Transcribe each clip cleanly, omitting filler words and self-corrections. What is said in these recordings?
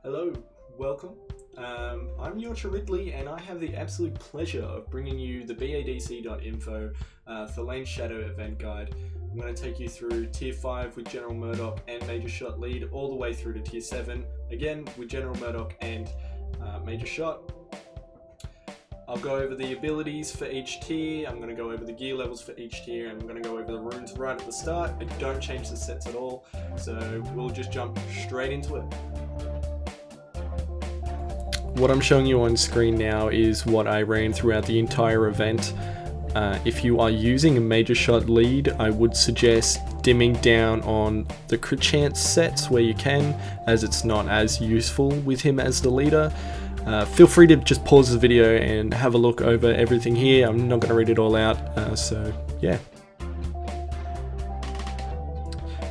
Hello, welcome. I'm YAHTZ Ridley, and I have the absolute pleasure of bringing you the BADC.info Thalanne Shadow event guide. I'm going to take you through Tier 5 with General Murdoch and Major Shot lead, all the way through to Tier 7, again with General Murdoch and Major Shot. I'll go over the abilities for each tier, I'm going to go over the gear levels for each tier, and I'm going to go over the runes right at the start. I don't change the sets at all, so we'll just jump straight into it. What I'm showing you on screen now is what I ran throughout the entire event. If you are using a Major Shot lead, I would suggest dimming down on the crit chance sets where you can, as it's not as useful with him as the leader. Feel free to just pause the video and have a look over everything here. I'm not going to read it all out, so yeah.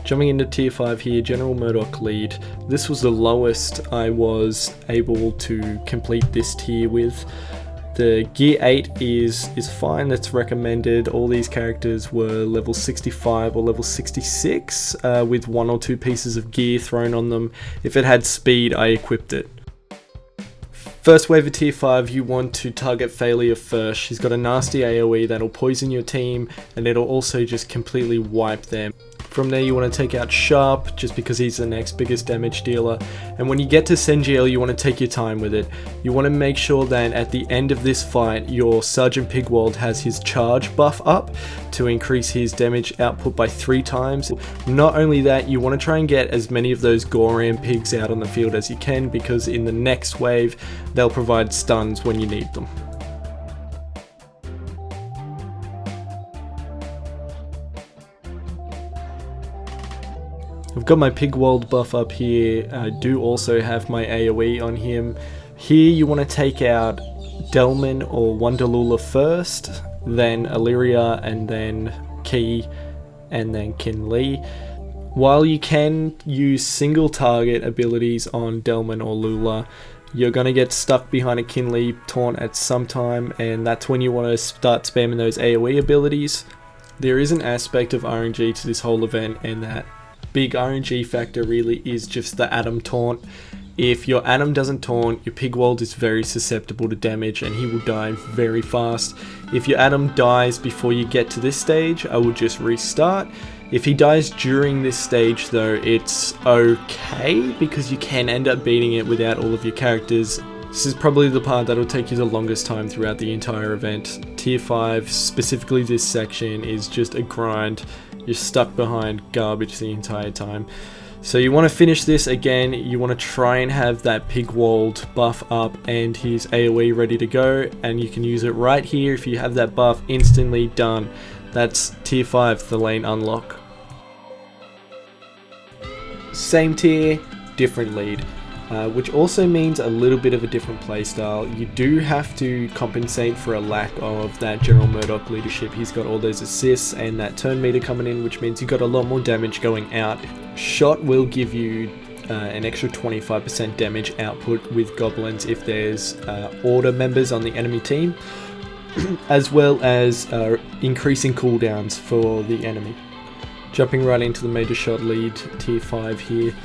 Jumping into Tier 5 here, General Murdoch lead. This was the lowest I was able to complete this tier with. The gear 8 is fine, that's recommended. All these characters were level 65 or level 66 with 1 or 2 pieces of gear thrown on them. If it had speed, I equipped it. First wave of Tier 5, you want to target Failure first. She's got a nasty AoE that'll poison your team, and it'll also just completely wipe them. From there you want to take out Sharp, just because he's the next biggest damage dealer. And when you get to Sengiel, you want to take your time with it. You want to make sure that at the end of this fight, your Sergeant Pigwald has his charge buff up to increase his damage output by 3 times. Not only that, you want to try and get as many of those Goram pigs out on the field as you can, because in the next wave, they'll provide stuns when you need them. I've got my Pigwald buff up here. I do also have my AoE on him. Here you want to take out Delman or Wonderlula first, then Illyria, and then Key, and then Kinlee. While you can use single target abilities on Delman or Lula, you're going to get stuck behind a Kinlee taunt at some time, and that's when you want to start spamming those AoE abilities. There is an aspect of RNG to this whole event, and that big RNG factor really is just the Atom taunt. If your Atom doesn't taunt, your Pigwald is very susceptible to damage and he will die very fast. If your Atom dies before you get to this stage, I will just restart. If he dies during this stage though, it's okay, because you can end up beating it without all of your characters. This is probably the part that will take you the longest time throughout the entire event. Tier 5, specifically this section, is just a grind. You're stuck behind garbage the entire time. So you want to finish this again. You want to try and have that Pigwald buff up and his AoE ready to go, and you can use it right here. If you have that buff, instantly done. That's Tier 5 Thalanne unlock. Same tier, different lead. Which also means a little bit of a different playstyle. You do have to compensate for a lack of that General Murdoch leadership. He's got all those assists and that turn meter coming in, which means you've got a lot more damage going out. Shot will give you an extra 25% damage output with goblins if there's order members on the enemy team, as well as increasing cooldowns for the enemy. Jumping right into the Major Shot lead, Tier 5 here.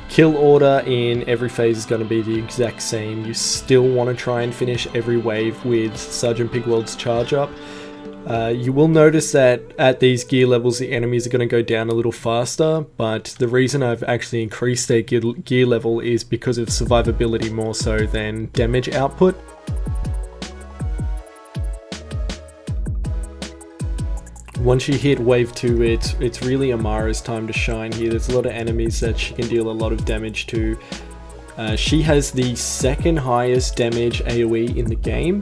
Kill order in every phase is going to be the exact same. You still want to try and finish every wave with Sergeant Pigwald's charge up. You will notice that at these gear levels the enemies are going to go down a little faster, but the reason I've actually increased their gear level is because of survivability more so than damage output. Once you hit wave 2, it's really Amara's time to shine here. There's a lot of enemies that she can deal a lot of damage to. She has the second highest damage AoE in the game.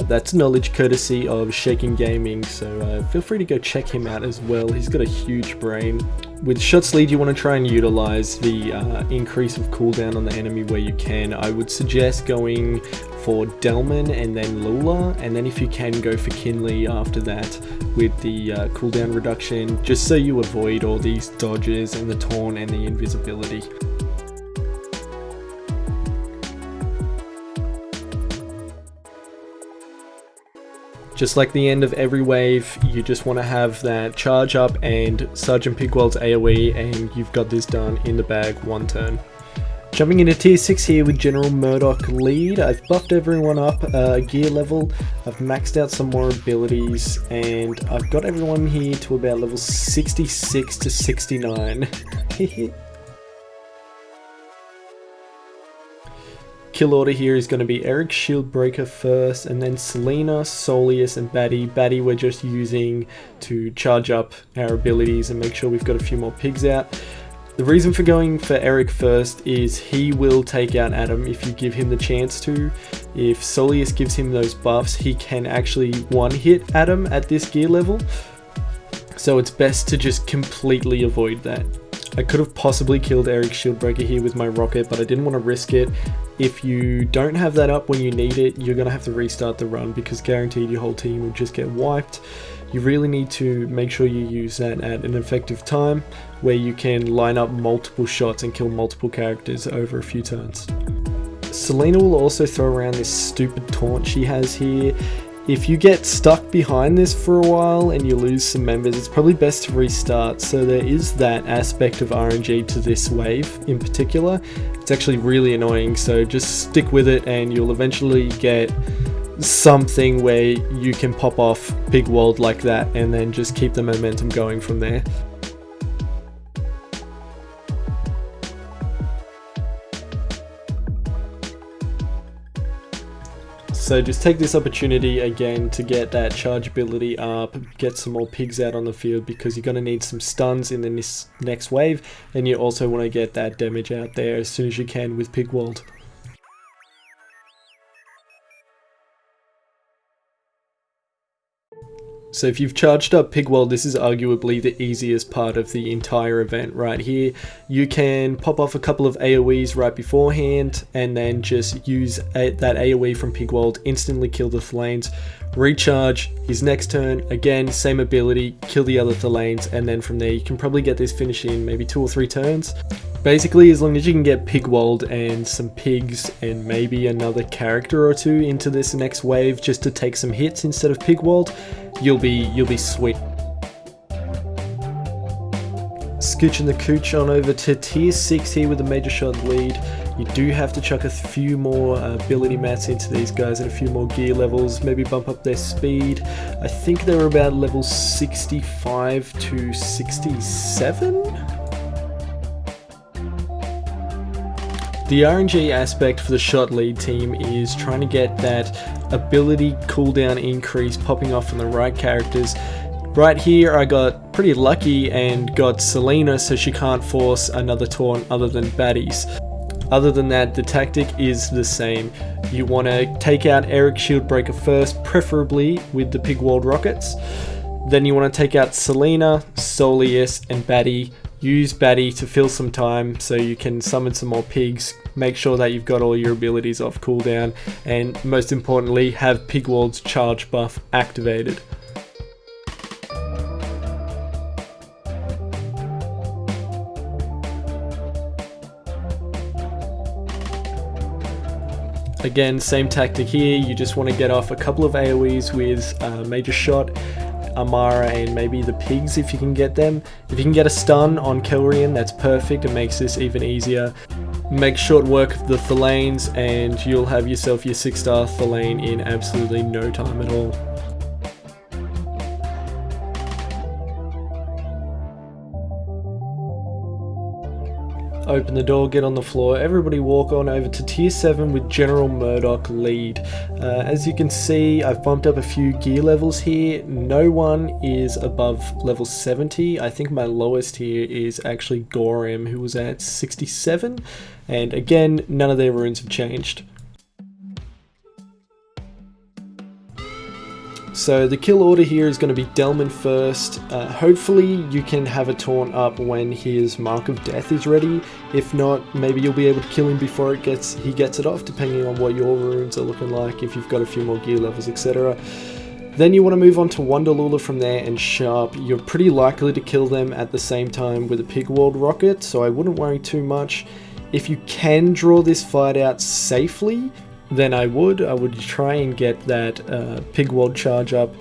That's knowledge courtesy of Shaking Gaming, so feel free to go check him out as well. He's got a huge brain. With Shot's lead, you want to try and utilize the increase of cooldown on the enemy where you can. I would suggest going for Delman and then Lula, and then if you can, go for Kinlee after that with the cooldown reduction, just so you avoid all these dodges and the taunt and the invisibility. Just like the end of every wave, you just want to have that charge up and Sergeant Pigwald's AoE, and you've got this done in the bag one turn. Jumping into tier 6 here with General Murdoch lead. I've buffed everyone up gear level, I've maxed out some more abilities, and I've got everyone here to about level 66 to 69. Kill order here is going to be Eric Shieldbreaker first, and then Selena, Solius, and Batty. Batty we're just using to charge up our abilities and make sure we've got a few more pigs out. The reason for going for Eric first is he will take out Adam if you give him the chance to. If Solius gives him those buffs, he can actually one-hit Adam at this gear level. So it's best to just completely avoid that. I could have possibly killed Eric Shieldbreaker here with my rocket, but I didn't want to risk it. If you don't have that up when you need it, you're going to have to restart the run because guaranteed your whole team will just get wiped. You really need to make sure you use that at an effective time where you can line up multiple shots and kill multiple characters over a few turns. Selena will also throw around this stupid taunt she has here. If you get stuck behind this for a while and you lose some members, it's probably best to restart. So there is that aspect of RNG to this wave in particular. It's actually really annoying, so just stick with it and you'll eventually get something where you can pop off Big World like that and then just keep the momentum going from there. So just take this opportunity again to get that charge ability up, get some more pigs out on the field because you're going to need some stuns in the next wave, and you also want to get that damage out there as soon as you can with Pig World. So if you've charged up Pig World, this is arguably the easiest part of the entire event right here. You can pop off a couple of AoEs right beforehand and then just use that AoE from Pig World, instantly kill the Thalannes, recharge his next turn, again same ability, kill the other Thalannes, and then from there you can probably get this finish in maybe 2 or 3 turns. Basically, as long as you can get Pig World and some pigs and maybe another character or two into this next wave just to take some hits instead of Pig World, you'll be sweet. Scooching the cooch on over to tier 6 here with the major shot lead. You do have to chuck a few more ability mats into these guys and a few more gear levels, maybe bump up their speed. I think they were about level 65 to 67? The RNG aspect for the shot lead team is trying to get that ability cooldown increase popping off on the right characters. Right here I got pretty lucky and got Selena so she can't force another taunt other than Batty's. Other than that, the tactic is the same. You want to take out Eric Shieldbreaker first, preferably with the Pig World rockets. Then you want to take out Selena, Solius and Batty. Use Batty to fill some time so you can summon some more pigs, make sure that you've got all your abilities off cooldown, and most importantly have Pig World's charge buff activated. Again, same tactic here, you just want to get off a couple of AoEs with Major Shot, Amara, and maybe the pigs if you can get them. If you can get a stun on Kelrian, that's perfect, it makes this even easier. Make short work of the Thalannes and you'll have yourself your 6-star Thalanne in absolutely no time at all. Open the door, get on the floor, everybody walk on over to tier 7 with General Murdoch lead. As you can see, I've bumped up a few gear levels here. No one is above level 70. I think my lowest here is actually Gorem, who was at 67, and again, none of their runes have changed. So the kill order here is going to be Delman first. Hopefully you can have a taunt up when his Mark of Death is ready. If not, maybe you'll be able to kill him before he gets it off, depending on what your runes are looking like, if you've got a few more gear levels, etc. Then you want to move on to Wonderlula from there and Sharp. You're pretty likely to kill them at the same time with a Pig World rocket, so I wouldn't worry too much. If you can draw this fight out safely, then I would try and get that Pig World charge up.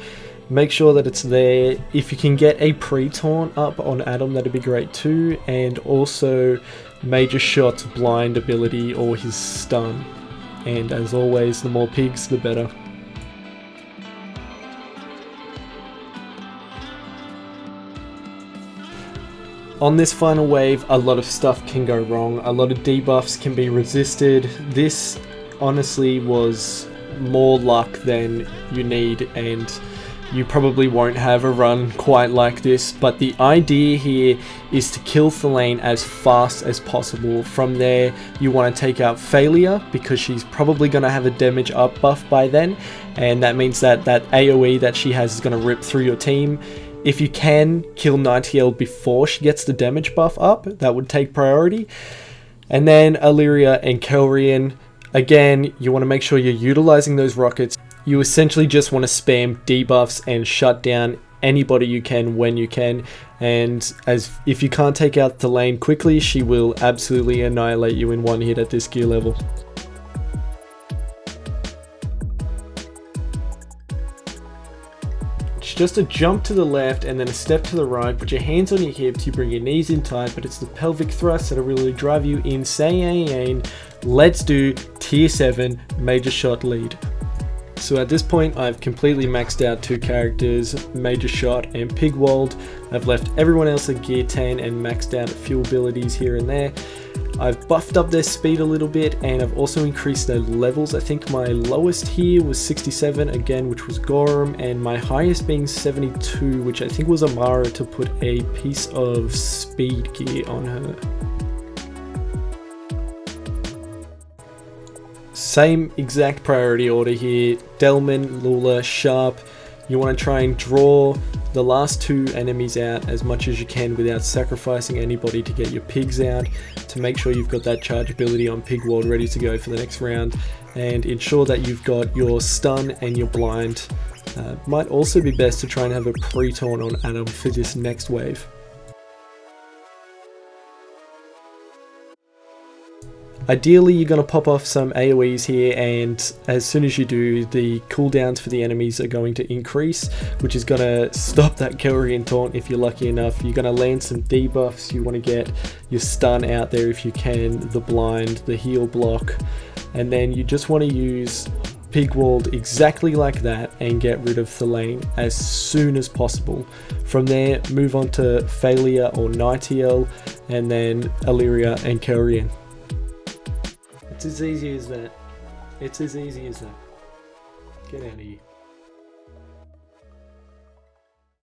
make sure that it's there. If you can get a pre-taunt up on Adam, that'd be great too, and also Major Shot's blind ability or his stun. And as always, the more pigs, the better. On this final wave, a lot of stuff can go wrong. A lot of debuffs can be resisted. This honestly was more luck than you need, and you probably won't have a run quite like this, but the idea here is to kill Thalanne as fast as possible. From there, you want to take out Failure, because she's probably going to have a damage up buff by then, and that means that that AoE that she has is going to rip through your team. If you can kill Nightingale before she gets the damage buff up, that would take priority. And then Illyria and Kelrian, again, you want to make sure you're utilizing those rockets. You essentially just want to spam debuffs and shut down anybody you can when you can. And if you can't take out Thalanne quickly, she will absolutely annihilate you in one hit at this gear level. Just a jump to the left and then a step to the right. Put your hands on your hips, you bring your knees in tight, but it's the pelvic thrust that'll really drive you insane. Let's do tier 7 Major Shot lead. So at this point, I've completely maxed out 2 characters, Major Shot and Pigwold. I've left everyone else at gear 10 and maxed out a few abilities here and there. I've buffed up their speed a little bit, and I've also increased their levels. I think my lowest here was 67 again, which was Gorham, and my highest being 72, which I think was Amara, to put a piece of speed gear on her. Same exact priority order here. Delman, Lula, Sharp. You want to try and draw the last 2 enemies out as much as you can without sacrificing anybody to get your pigs out, to make sure you've got that charge ability on Pigwold ready to go for the next round, and ensure that you've got your stun and your blind. Might also be best to try and have a pre-taunt on Adam for this next wave. Ideally, you're going to pop off some AoEs here, and as soon as you do, the cooldowns for the enemies are going to increase, which is going to stop that Kelrian taunt if you're lucky enough. You're going to land some debuffs. You want to get your stun out there if you can, the blind, the heal block, and then you just want to use Pigwold exactly like that and get rid of Thalanne as soon as possible. From there, move on to Failure or Nightingale, and then Illyria and Kelrian. It's as easy as that. It's as easy as that. Get out of here.